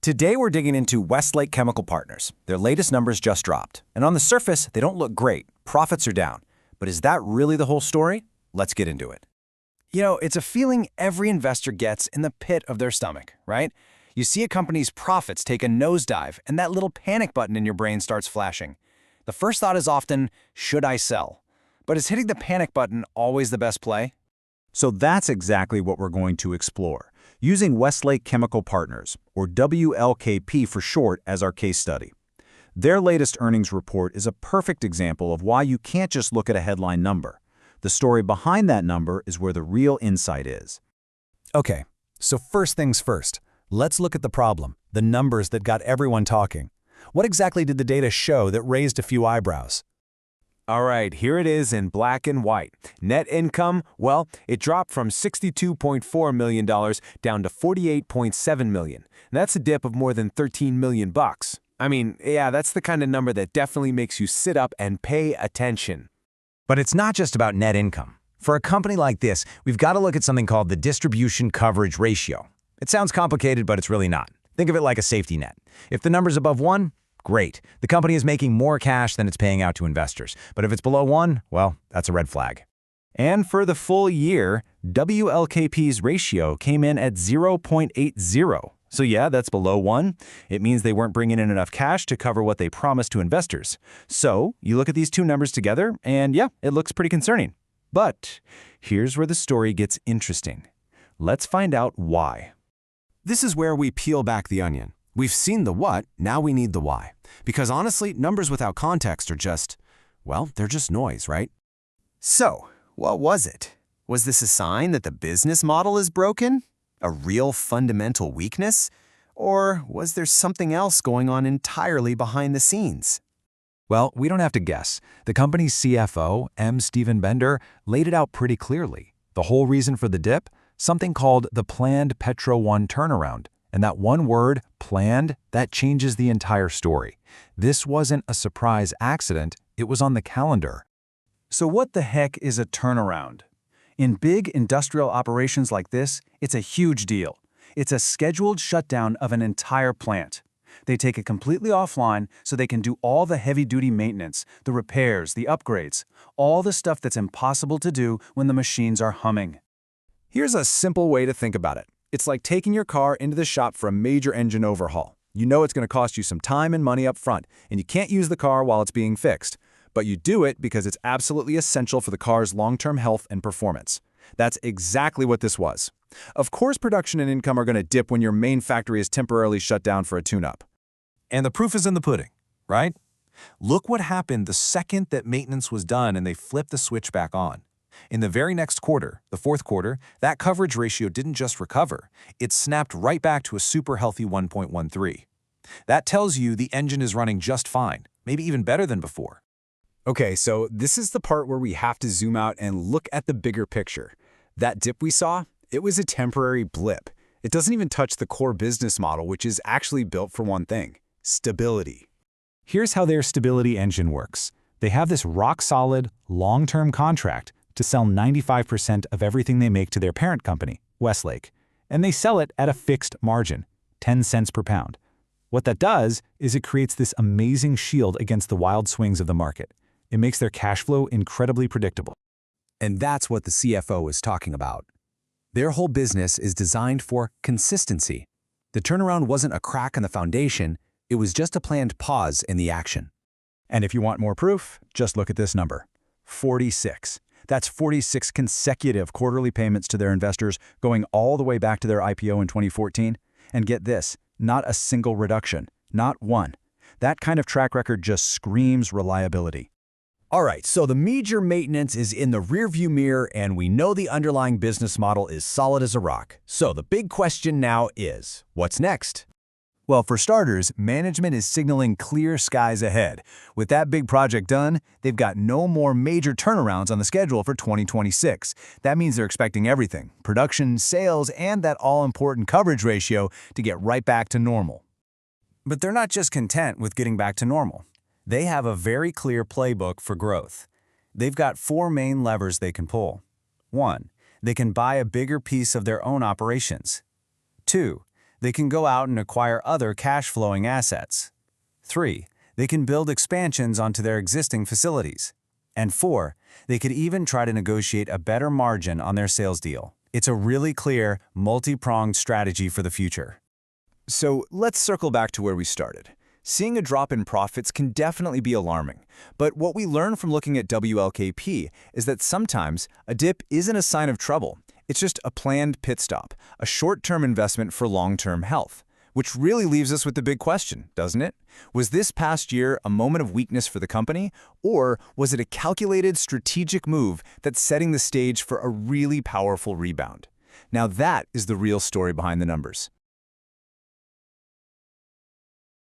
Today we're digging into Westlake Chemical Partners. Their latest numbers just dropped. And on the surface, they don't look great. Profits are down. But is that really the whole story? Let's get into it. You know, it's a feeling every investor gets in the pit of their stomach, right? You see a company's profits take a nosedive, and that little panic button in your brain starts flashing. The first thought is often, should I sell? But is hitting the panic button always the best play? So that's exactly what we're going to explore, using Westlake Chemical Partners, or WLKP for short, as our case study. Their latest earnings report is a perfect example of why you can't just look at a headline number. The story behind that number is where the real insight is. Okay, so first things first. Let's look at the problem, the numbers that got everyone talking. What exactly did the data show that raised a few eyebrows? All right, here it is in black and white. Net income, well, it dropped from $62.4 million down to $48.7 million. That's a dip of more than $13 million bucks. I mean, yeah, that's the kind of number that definitely makes you sit up and pay attention. But it's not just about net income. For a company like this, we've got to look at something called the distribution coverage ratio. It sounds complicated, but it's really not. Think of it like a safety net. If the number's above 1, great. The company is making more cash than it's paying out to investors. But if it's below 1, well, that's a red flag. And for the full year, WLKP's ratio came in at 0.80. So yeah, that's below 1. It means they weren't bringing in enough cash to cover what they promised to investors. So you look at these two numbers together, and yeah, it looks pretty concerning. But here's where the story gets interesting. Let's find out why. This is where we peel back the onion. We've seen the what, now we need the why. Because honestly, numbers without context are just, well, they're just noise, right? So, what was it? Was this a sign that the business model is broken? A real fundamental weakness? Or was there something else going on entirely behind the scenes? Well, we don't have to guess. The company's CFO, Stephen Bender, laid it out pretty clearly. The whole reason for the dip? Something called the planned Petro 1 turnaround. And that one word, planned, that changes the entire story. This wasn't a surprise accident, it was on the calendar. So what the heck is a turnaround? In big industrial operations like this, it's a huge deal. It's a scheduled shutdown of an entire plant. They take it completely offline so they can do all the heavy-duty maintenance, the repairs, the upgrades, all the stuff that's impossible to do when the machines are humming. Here's a simple way to think about it. It's like taking your car into the shop for a major engine overhaul. You know it's going to cost you some time and money up front, and you can't use the car while it's being fixed. But you do it because it's absolutely essential for the car's long-term health and performance. That's exactly what this was. Of course, production and income are going to dip when your main factory is temporarily shut down for a tune-up. And the proof is in the pudding, right? Look what happened the second that maintenance was done and they flipped the switch back on. In the very next quarter, the fourth quarter, that coverage ratio didn't just recover, it snapped right back to a super healthy 1.13. That tells you the engine is running just fine, maybe even better than before. Okay, so this is the part where we have to zoom out and look at the bigger picture. That dip we saw, it was a temporary blip. It doesn't even touch the core business model, which is actually built for one thing: stability. Here's how their stability engine works. They have this rock-solid, long-term contract to sell 95% of everything they make to their parent company, Westlake, and they sell it at a fixed margin, 10 cents per pound. What that does is it creates this amazing shield against the wild swings of the market. It makes their cash flow incredibly predictable. And that's what the CFO is talking about. Their whole business is designed for consistency. The turnaround wasn't a crack in the foundation, it was just a planned pause in the action. And if you want more proof, just look at this number: 46. That's 46 consecutive quarterly payments to their investors going all the way back to their IPO in 2014. And get this, not a single reduction, not one. That kind of track record just screams reliability. All right, so the major maintenance is in the rearview mirror and we know the underlying business model is solid as a rock. So the big question now is, what's next? Well, for starters, management is signaling clear skies ahead. With that big project done, they've got no more major turnarounds on the schedule for 2026. That means they're expecting everything, production, sales, and that all-important coverage ratio to get right back to normal. But they're not just content with getting back to normal. They have a very clear playbook for growth. They've got 4 main levers they can pull. 1, they can buy a bigger piece of their own operations. 2, They can go out and acquire other cash-flowing assets. 3. They can build expansions onto their existing facilities. And 4. They could even try to negotiate a better margin on their sales deal. It's a really clear, multi-pronged strategy for the future. So let's circle back to where we started. Seeing a drop in profits can definitely be alarming, but what we learn from looking at WLKP is that sometimes a dip isn't a sign of trouble. It's just a planned pit stop, a short-term investment for long-term health. Which really leaves us with the big question, doesn't it? Was this past year a moment of weakness for the company, or was it a calculated strategic move that's setting the stage for a really powerful rebound? Now that is the real story behind the numbers.